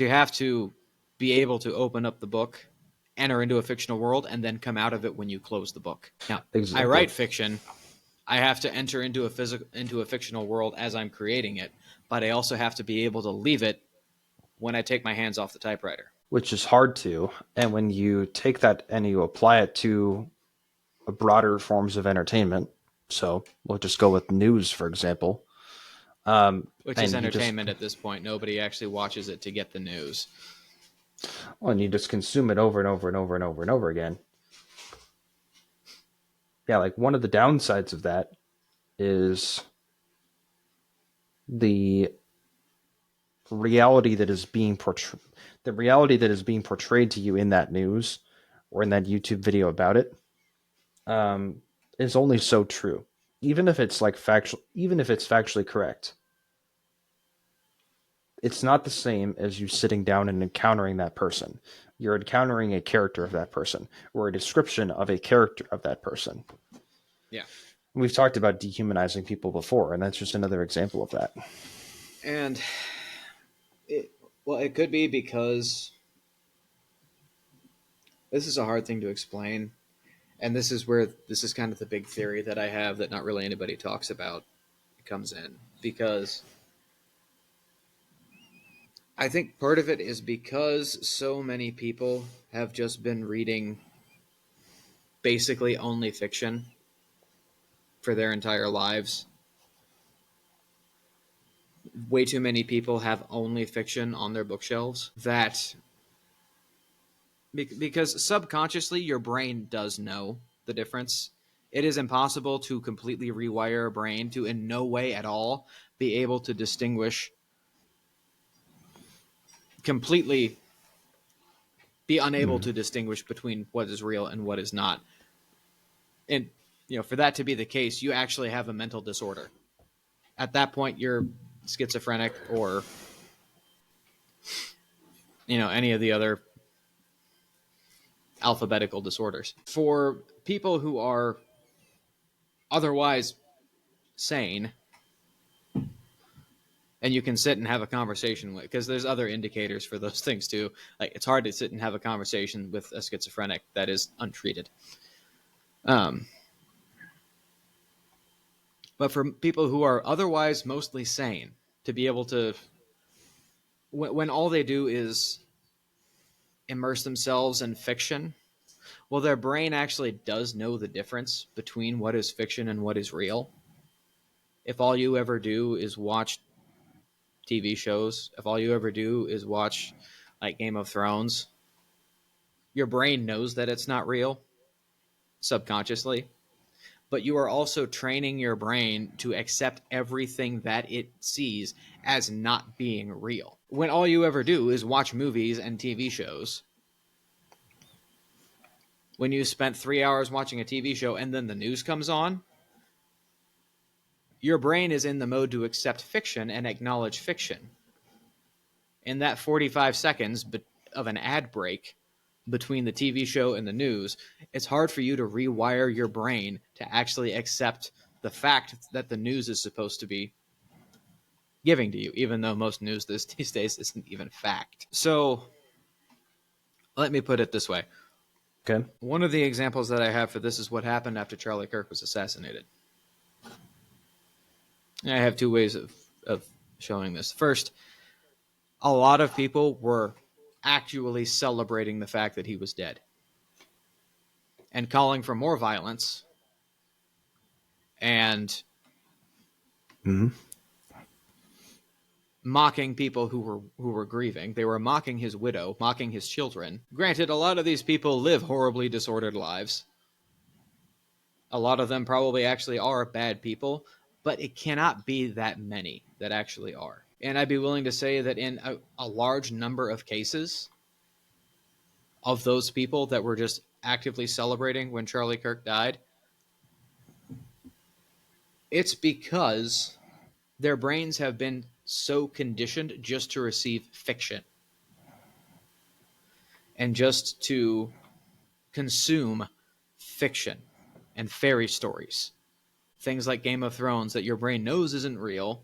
You have to be able to open up the book, enter into a fictional world, and then come out of it when you close the book. Now, I Exactly. write fiction. I have to enter into a fictional world as I'm creating it, but I also have to be able to leave it when I take my hands off the typewriter. Which is hard to. And when you take that and you apply it to broader forms of entertainment, so we'll just go with news, for example. Which is And you just entertainment at this point. Nobody actually watches it to get the news. well, and you just consume it over and over and over and over and over again. Yeah, like one of the downsides of that is the reality that is being portrayed, the reality that is being portrayed to you in that news or in that YouTube video about it, is only so true. Even if it's like factual, even if it's factually correct, it's not the same as you sitting down and encountering that person. You're encountering a character of that person or a description of a character of that person. Yeah. We've talked about dehumanizing people before, and that's just another example of that. And it could be because this is a hard thing to explain. And this is kind of the big theory that I have that not really anybody talks about comes in. Because I think part of it is because so many people have just been reading basically only fiction for their entire lives. Way too many people have only fiction on their bookshelves that because subconsciously your brain does know the difference. It is impossible to completely rewire a brain to in no way at all be able to distinguish completely be unable to distinguish between what is real and what is not. And for that to be the case, you actually have a mental disorder. At that point, you're schizophrenic or any of the other alphabetical disorders. For people who are otherwise sane, and you can sit and have a conversation with, because there's other indicators for those things too. Like it's hard to sit and have a conversation with a schizophrenic that is untreated. But for people who are otherwise mostly sane, to be able to, when all they do is immerse themselves in fiction, well, their brain actually does know the difference between what is fiction and what is real. If all you ever do is watch TV shows, if all you ever do is watch like Game of Thrones, your brain knows that it's not real subconsciously, but you are also training your brain to accept everything that it sees as not being real. When all you ever do is watch movies and TV shows, when you spent 3 hours watching a TV show and then the news comes on, your brain is in the mode to accept fiction and acknowledge fiction. In that 45 seconds of an ad break between the TV show and the news, it's hard for you to rewire your brain to actually accept the fact that the news is supposed to be giving to you, even though most news these days isn't even fact. So let me put it this way. Okay. One of the examples that I have for this is what happened after Charlie Kirk was assassinated. And I have two ways of showing this. First, a lot of people were actually celebrating the fact that he was dead and calling for more violence and mocking people who were grieving. They were mocking his widow, mocking his children. Granted, a lot of these people live horribly disordered lives. A lot of them probably actually are bad people, but it cannot be that many that actually are. And I'd be willing to say that in a large number of cases of those people that were just actively celebrating when Charlie Kirk died, it's because their brains have been so conditioned just to receive fiction and just to consume fiction and fairy stories. Things like Game of Thrones that your brain knows isn't real.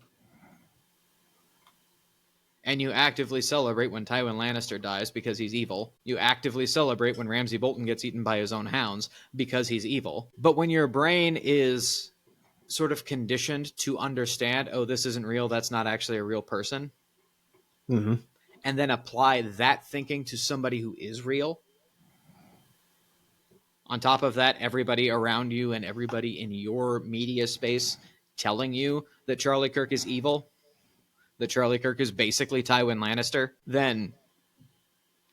And you actively celebrate when Tywin Lannister dies because he's evil. You actively celebrate when Ramsay Bolton gets eaten by his own hounds because he's evil. But when your brain is sort of conditioned to understand, oh, this isn't real, that's not actually a real person, Mm-hmm. and then apply that thinking to somebody who is real, on top of that, everybody around you and everybody in your media space telling you that Charlie Kirk is evil, that Charlie Kirk is basically Tywin Lannister, then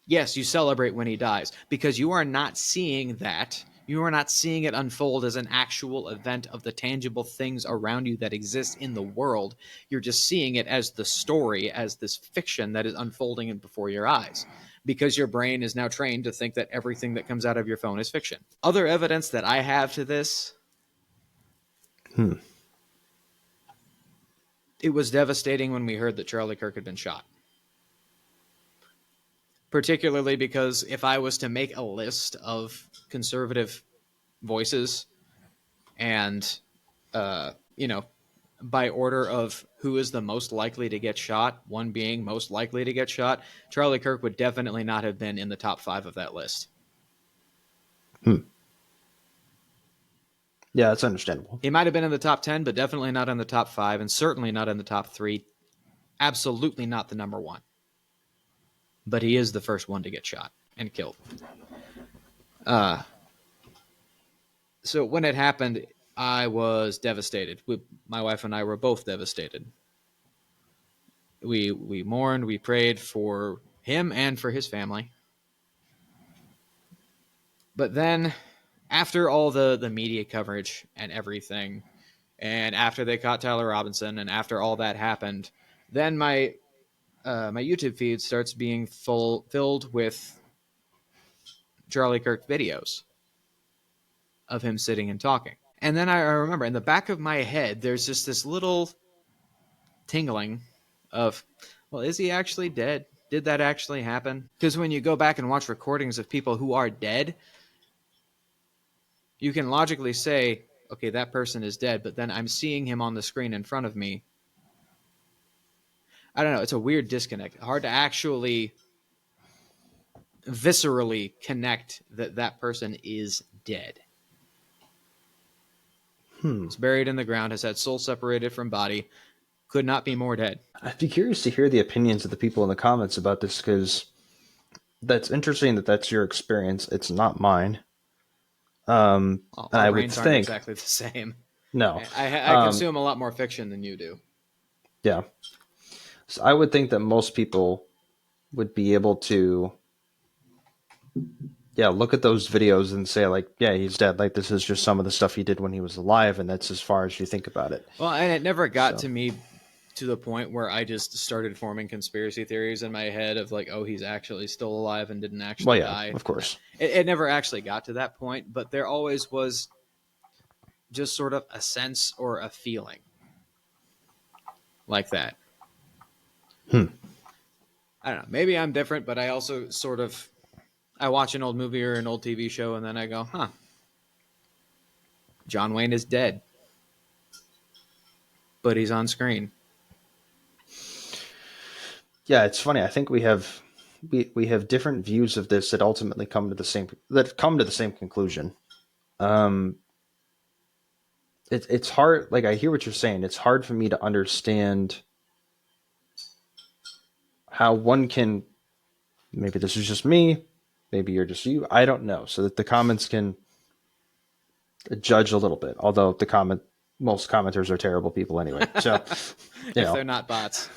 yes, you celebrate when he dies, because you are not seeing that. You are not seeing it unfold as an actual event of the tangible things around you that exist in the world. You're just seeing it as the story, as this fiction that is unfolding before your eyes, because your brain is now trained to think that everything that comes out of your phone is fiction. Other evidence that I have to this, it was devastating when we heard that Charlie Kirk had been shot. Particularly because if I was to make a list of conservative voices and, by order of who is the most likely to get shot, one being most likely to get shot, Charlie Kirk would definitely not have been in the top 5 of that list. Yeah, that's understandable. He might have been in the top 10, but definitely not in the top 5, and certainly not in the top 3. Absolutely not the number 1. But he is the first one to get shot and killed. So when it happened, I was devastated. My wife and I were both devastated. We mourned, we prayed for him and for his family. But then, after all the media coverage and everything, and after they caught Tyler Robinson, and after all that happened, then my YouTube feed starts being filled with Charlie Kirk videos of him sitting and talking. And then I remember in the back of my head, there's just this little tingling of, well, is he actually dead? Did that actually happen? Because when you go back and watch recordings of people who are dead, you can logically say, okay, that person is dead, but then I'm seeing him on the screen in front of me. I don't know. It's a weird disconnect. Hard to actually viscerally connect that that person is dead. It's buried in the ground, has had soul separated from body, could not be more dead. I'd be curious to hear the opinions of the people in the comments about this, because that's interesting that that's your experience. It's not mine. Well, and I would brains aren't think exactly the same. no. I consume a lot more fiction than you do. Yeah. So I would think that most people would be able to, look at those videos and say, like, yeah, he's dead. Like, this is just some of the stuff he did when he was alive, and that's as far as you think about it. Well, and it never got to me to the point where I just started forming conspiracy theories in my head of like, oh, he's actually still alive and didn't actually die. Of course. It never actually got to that point, but there always was just sort of a sense or a feeling like that. I don't know. Maybe I'm different, but I also sort of, I watch an old movie or an old TV show and then I go, John Wayne is dead, but he's on screen. Yeah, it's funny. I think we have different views of this that ultimately come to the same conclusion. It's hard. Like, I hear what you're saying. It's hard for me to understand how one can. Maybe this is just me. Maybe you're just you. I don't know. So that the comments can judge a little bit. Although most commenters are terrible people anyway. So if they're not bots.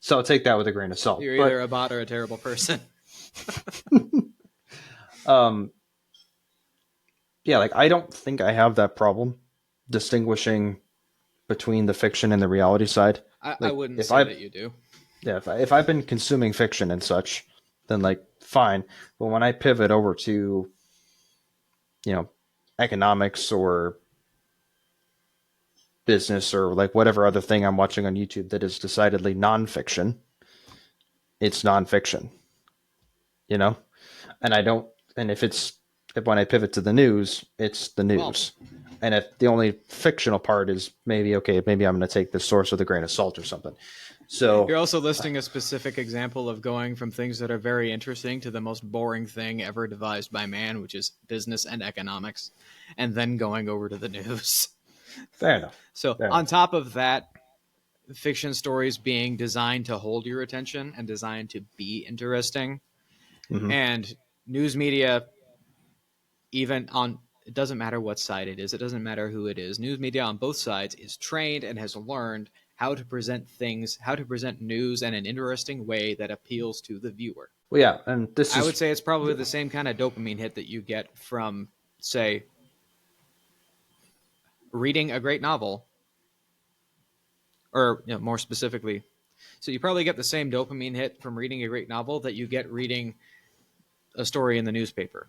So I'll take that with a grain of salt. You're either a bot or a terrible person. Like, I don't think I have that problem distinguishing between the fiction and the reality side. I wouldn't say that you do. Yeah, if I've been consuming fiction and such, then like fine. But when I pivot over to, economics or business or like whatever other thing I'm watching on YouTube that is decidedly nonfiction, it's nonfiction, and if when I pivot to the news, it's the news. Well, and if the only fictional part is maybe I'm going to take this source with a grain of salt or something. So You're also listing a specific example of going from things that are very interesting to the most boring thing ever devised by man, which is business and economics, and then going over to the news. fair enough. So, Fair on enough. top of that, fiction stories being designed to hold your attention and designed to be interesting, Mhm. and news media, even on, it doesn't matter what side it is, it doesn't matter who it is, news media on both sides is trained and has learned how to present things, how to present news in an interesting way that appeals to the viewer. Well, yeah, and this I is would say it's probably the same kind of dopamine hit that you get from, say, reading a great novel, or more specifically, so you probably get the same dopamine hit from reading a great novel that you get reading a story in the newspaper,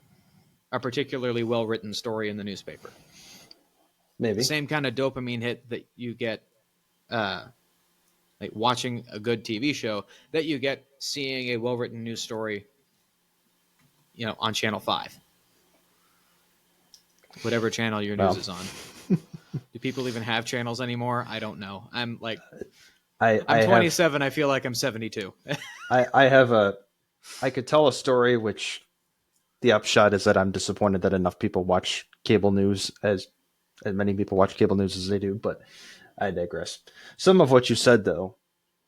a particularly well written story in the newspaper. The maybe. same kind of dopamine hit that you get like watching a good TV show that you get seeing a well written news story, on Channel 5, whatever channel your news Well, is on. Do people even have channels anymore? I don't know. I'm I have 27. I feel like I'm 72. I have a I could tell a story which the upshot is that I'm disappointed that enough people watch cable news as many people watch cable news as they do, but I digress. Some of what you said though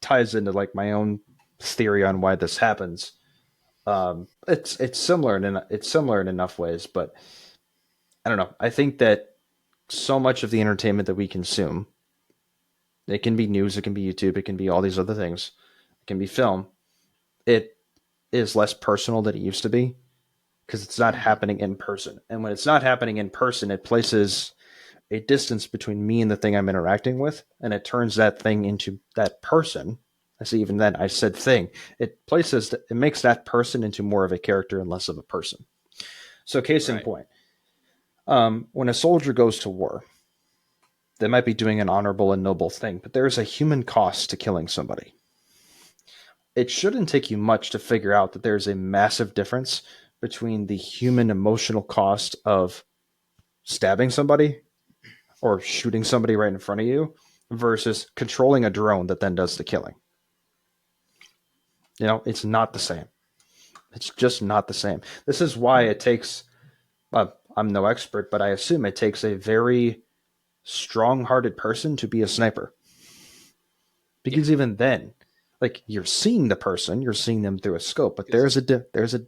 ties into like my own theory on why this happens. It's similar in enough ways, but I don't know. I think that so much of the entertainment that we consume, it can be news, it can be YouTube, it can be all these other things, it can be film. It is less personal than it used to be because it's not happening in person. And when it's not happening in person, it places a distance between me and the thing I'm interacting with, and it turns that thing into that person. I see. Even then, I said thing. It makes that person into more of a character and less of a person. So, case in Right. point, when a soldier goes to war, they might be doing an honorable and noble thing, but there's a human cost to killing somebody. It shouldn't take you much to figure out that there's a massive difference between the human emotional cost of stabbing somebody or shooting somebody right in front of you versus controlling a drone that then does the killing. It's not the same. It's just not the same. This is why it takes, I'm no expert, but I assume it takes a very strong hearted person to be a sniper. Because even then, like you're seeing the person, you're seeing them through a scope, but there's a difference. Because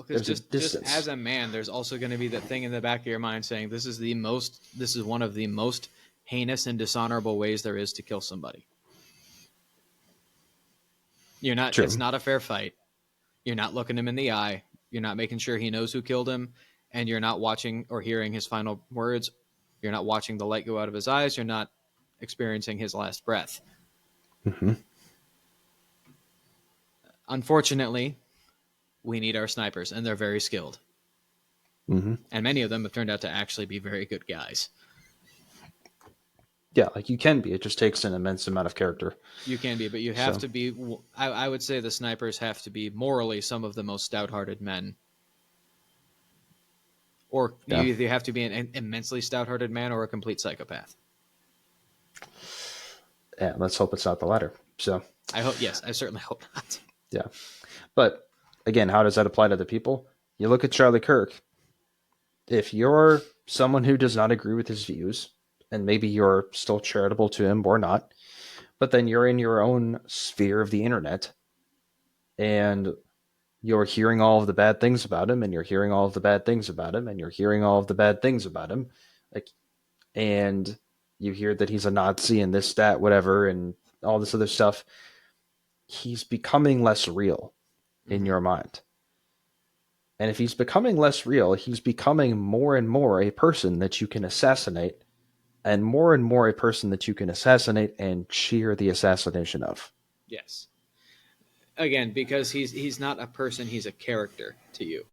There's a just distance. as a man, there's also going to be that thing in the back of your mind saying this is one of the most heinous and dishonorable ways there is to kill somebody. True. It's not a fair fight. You're not looking him in the eye. You're not making sure he knows who killed him, and you're not watching or hearing his final words. You're not watching the light go out of his eyes. You're not experiencing his last breath. Mm-hmm. Unfortunately, we need our snipers, and they're very skilled. Mm-hmm. And many of them have turned out to actually be very good guys. Yeah, like you can be. It just takes an immense amount of character. You can be, but you have to be. I would say the snipers have to be morally some of the most stout-hearted men. Or you either have to be an immensely stout-hearted man or a complete psychopath. Yeah, let's hope it's not the latter. So I hope, yes, I certainly hope not. yeah. But again, how does that apply to the people? You look at Charlie Kirk. If you're someone who does not agree with his views, and maybe you're still charitable to him or not, but then you're in your own sphere of the internet and you're hearing all of the bad things about him, and you're hearing all of the bad things about him, and you're hearing all of the bad things about him, like, and you hear that he's a Nazi and this, that, whatever, and all this other stuff. He's becoming less real in your mind. And if he's becoming less real, he's becoming more and more a person that you can assassinate, and more a person that you can assassinate and cheer the assassination of. Yes. Again, because he's not a person, he's a character to you.